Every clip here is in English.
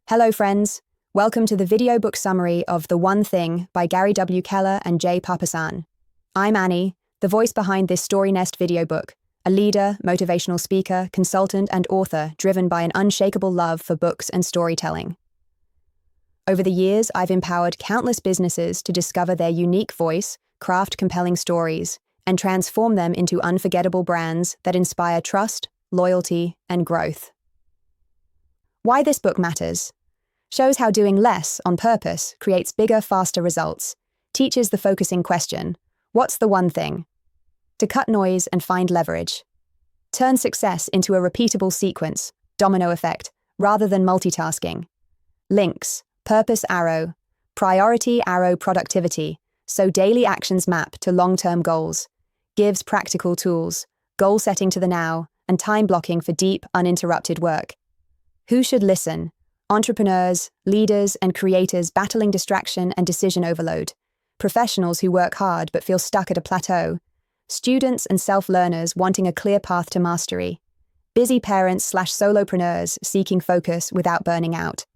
Hello, friends. Welcome to the video book summary of The One Thing by Gary W. Keller and J. Papasan. I'm Annie, the voice behind this StoryNest video book, a leader, motivational speaker, consultant, and author driven by an unshakable love for books and storytelling. Over the years, I've empowered countless businesses to discover their unique voice, craft compelling stories, and transform them into unforgettable brands that inspire trust, loyalty, and growth. Why this book matters shows how doing less on purpose creates bigger, faster results, teaches the focusing question, what's the one thing? To cut noise and find leverage. Turn success into a repeatable sequence, Domino Effect, rather than multitasking. Links, purpose arrow, priority arrow productivity, so daily actions map to long-term goals. Gives practical tools, goal setting to the now, and time blocking for deep, uninterrupted work. Who should listen? Entrepreneurs, leaders, and creators battling distraction and decision overload. Professionals who work hard but feel stuck at a plateau. Students and self-learners wanting a clear path to mastery. Busy parents/solopreneurs seeking focus without burning out.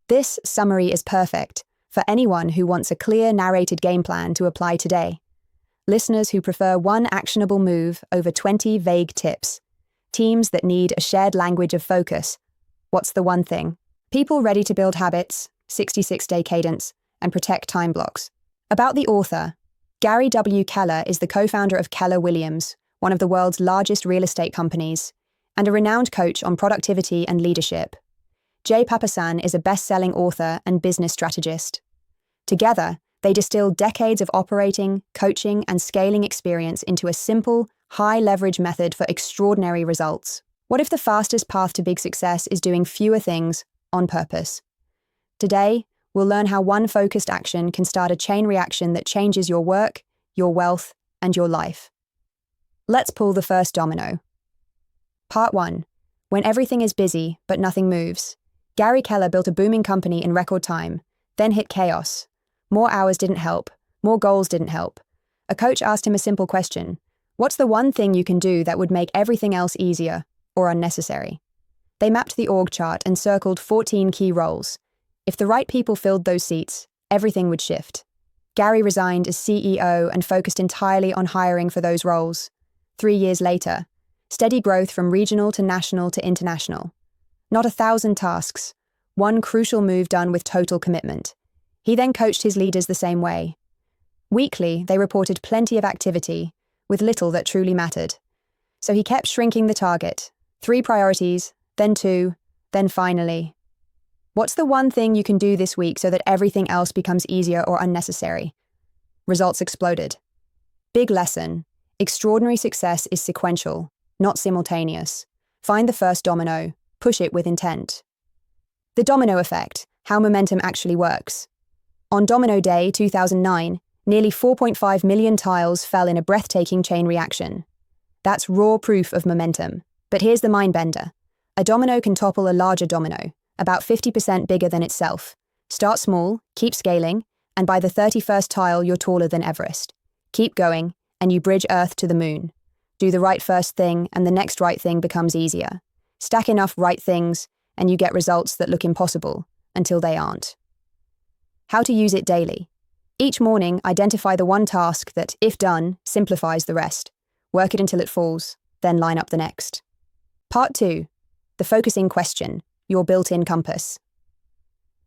This summary is perfect for anyone who wants a clear narrated game plan to apply today. Listeners who prefer one actionable move over 20 vague tips. Teams that need a shared language of focus. What's the one thing? People ready to build habits, 66-day cadence, and protect time blocks. About the author, Gary W. Keller is the co-founder of Keller Williams, one of the world's largest real estate companies, and a renowned coach on productivity and leadership. J. Papasan is a best-selling author and business strategist. Together, they distill decades of operating, coaching, and scaling experience into a simple, high-leverage method for extraordinary results. What if the fastest path to big success is doing fewer things on purpose? Today, we'll learn how one focused action can start a chain reaction that changes your work, your wealth, and your life. Let's pull the first domino. Part 1. When everything is busy, but nothing moves. Gary Keller built a booming company in record time, then hit chaos. More hours didn't help. More goals didn't help. A coach asked him a simple question. What's the one thing you can do that would make everything else easier or unnecessary? They mapped the org chart and circled 14 key roles. If the right people filled those seats, everything would shift. Gary resigned as CEO and focused entirely on hiring for those roles. 3 years later, steady growth from regional to national to international. Not 1,000 tasks, one crucial move done with total commitment. He then coached his leaders the same way. Weekly, they reported plenty of activity, with little that truly mattered. So he kept shrinking the target. 3 priorities, then 2, then finally. What's the one thing you can do this week so that everything else becomes easier or unnecessary? Results exploded. Big lesson. Extraordinary success is sequential, not simultaneous. Find the first domino, push it with intent. The domino effect, how momentum actually works. On Domino Day 2009, nearly 4.5 million tiles fell in a breathtaking chain reaction. That's raw proof of momentum. But here's the mind bender. A domino can topple a larger domino, about 50% bigger than itself. Start small, keep scaling, and by the 31st tile, you're taller than Everest. Keep going, and you bridge Earth to the moon. Do the right first thing, and the next right thing becomes easier. Stack enough right things, and you get results that look impossible, until they aren't. How to use it daily. Each morning, identify the one task that, if done, simplifies the rest. Work it until it falls, then line up the next. Part 2. The focusing question, your built-in compass.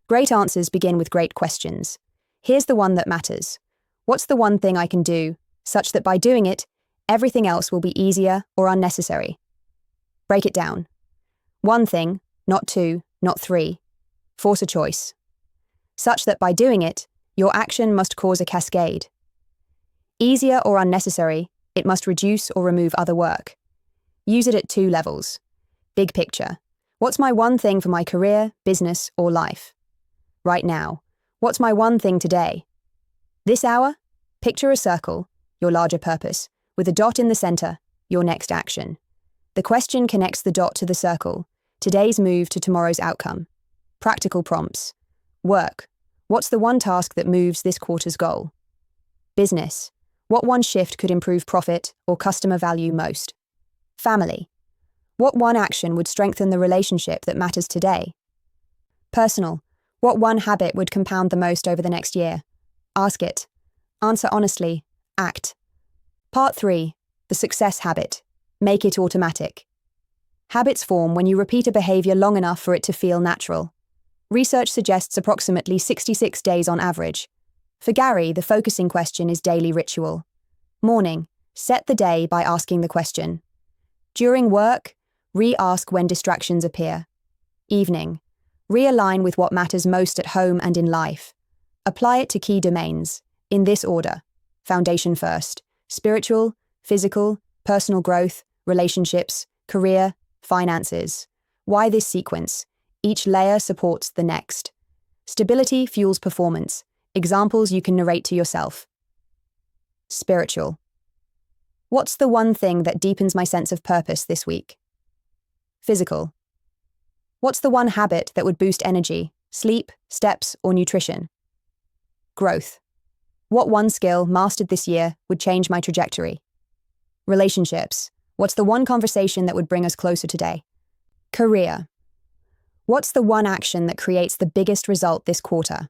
Great answers begin with great questions. Here's the one that matters. What's the one thing I can do, such that by doing it, everything else will be easier or unnecessary? Break it down. One thing, not 2, not 3. Force a choice. Such that by doing it, your action must cause a cascade. Easier or unnecessary, it must reduce or remove other work. Use it at 2 levels. Big picture. What's my one thing for my career, business, or life? Right now. What's my one thing today? This hour? Picture a circle, your larger purpose, with a dot in the center, your next action. The question connects the dot to the circle, today's move to tomorrow's outcome. Practical prompts. Work. What's the one task that moves this quarter's goal? Business. What one shift could improve profit or customer value most? Family. What one action would strengthen the relationship that matters today? Personal. What one habit would compound the most over the next year? Ask it. Answer honestly. Act. Part 3. The success habit. Make it automatic. Habits form when you repeat a behavior long enough for it to feel natural. Research suggests approximately 66 days on average. For Gary, the focusing question is daily ritual. Morning. Set the day by asking the question. During work, re-ask when distractions appear. Evening. Realign with what matters most at home and in life. Apply it to key domains, in this order. Foundation first. Spiritual, physical, personal growth, relationships, career, finances. Why this sequence? Each layer supports the next. Stability fuels performance. Examples you can narrate to yourself. Spiritual. What's the one thing that deepens my sense of purpose this week? Physical. What's the one habit that would boost energy, sleep, steps, or nutrition? Growth. What one skill mastered this year would change my trajectory? Relationships. What's the one conversation that would bring us closer today? Career. What's the one action that creates the biggest result this quarter?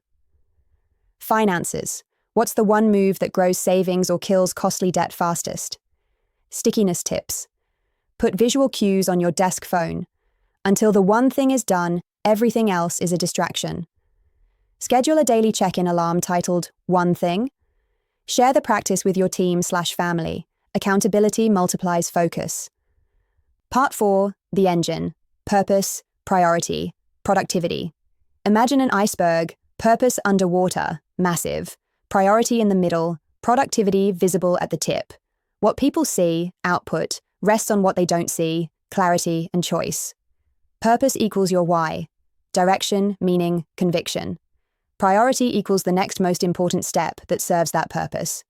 Finances. What's the one move that grows savings or kills costly debt fastest? Stickiness tips. Put visual cues on your desk phone. Until the one thing is done, everything else is a distraction. Schedule a daily check-in alarm titled One Thing. Share the practice with your team/family. Accountability multiplies focus. Part 4. The engine. Purpose, priority, productivity. Imagine an iceberg, purpose underwater, massive, priority in the middle, productivity visible at the tip. What people see, output, rests on what they don't see, clarity and choice. Purpose equals your why. Direction, meaning, conviction. Priority equals the next most important step that serves that purpose.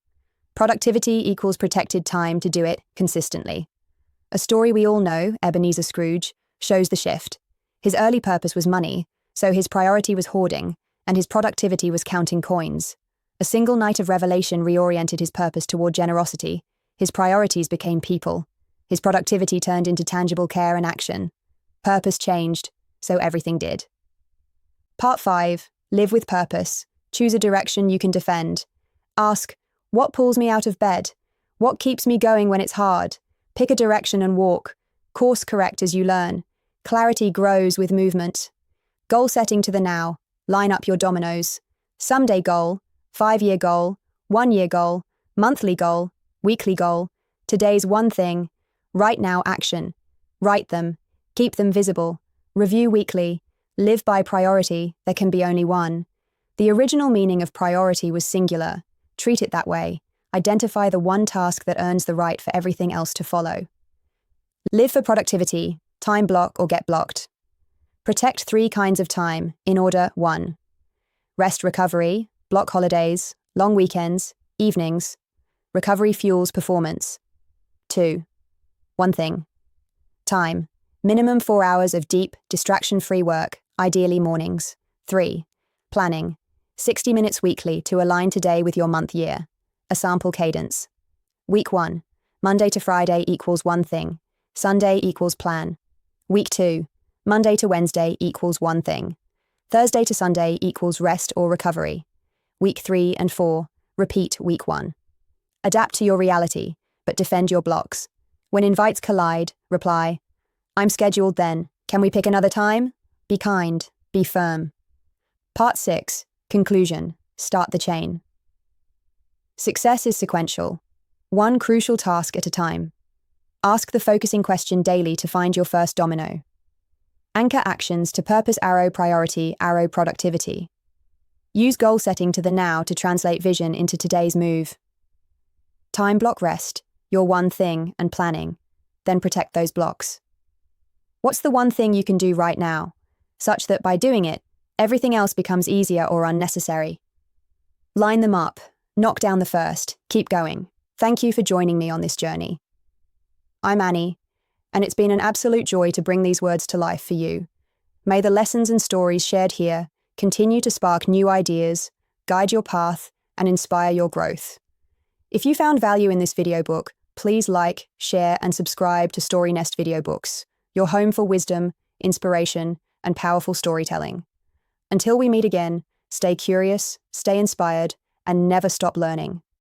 Productivity equals protected time to do it consistently. A story we all know, Ebenezer Scrooge, shows the shift. His early purpose was money, so his priority was hoarding, and his productivity was counting coins. A single night of revelation reoriented his purpose toward generosity. His priorities became people. His productivity turned into tangible care and action. Purpose changed, so everything did. Part 5. Live with purpose. Choose a direction you can defend. Ask, what pulls me out of bed? What keeps me going when it's hard? Pick a direction and walk. Course correct as you learn. Clarity grows with movement. Goal setting to the now. Line up your dominoes. Someday goal, 5-year goal, 1-year goal, monthly goal, weekly goal. Today's one thing. Right now action. Write them. Keep them visible. Review weekly. Live by priority. There can be only one. The original meaning of priority was singular. Treat it that way. Identify the one task that earns the right for everything else to follow. Live for productivity. Time block or get blocked. Protect 3 kinds of time, in order 1. Rest recovery, block holidays, long weekends, evenings. Recovery fuels performance. 2. One thing. Time. Minimum 4 hours of deep, distraction-free work, ideally mornings. 3. Planning. 60 minutes weekly to align today with your month-year. A sample cadence. Week 1. Monday to Friday equals one thing. Sunday equals plan. Week 2. Monday to Wednesday equals one thing. Thursday to Sunday equals rest or recovery. Week 3 and 4. Repeat week 1. Adapt to your reality, but defend your blocks. When invites collide, reply, I'm scheduled then. Can we pick another time? Be kind. Be firm. Part 6. Conclusion. Start the chain. Success is sequential. One crucial task at a time. Ask the focusing question daily to find your first domino. Anchor actions to purpose arrow priority, arrow productivity. Use goal setting to the now to translate vision into today's move. Time block rest, your one thing, and planning. Then protect those blocks. What's the one thing you can do right now, such that by doing it, everything else becomes easier or unnecessary? Line them up. Knock down the first. Keep going. Thank you for joining me on this journey. I'm Annie, and it's been an absolute joy to bring these words to life for you. May the lessons and stories shared here continue to spark new ideas, guide your path, and inspire your growth. If you found value in this video book, please like, share, and subscribe to StoryNest VideoBooks, your home for wisdom, inspiration, and powerful storytelling. Until we meet again, stay curious, stay inspired, and never stop learning.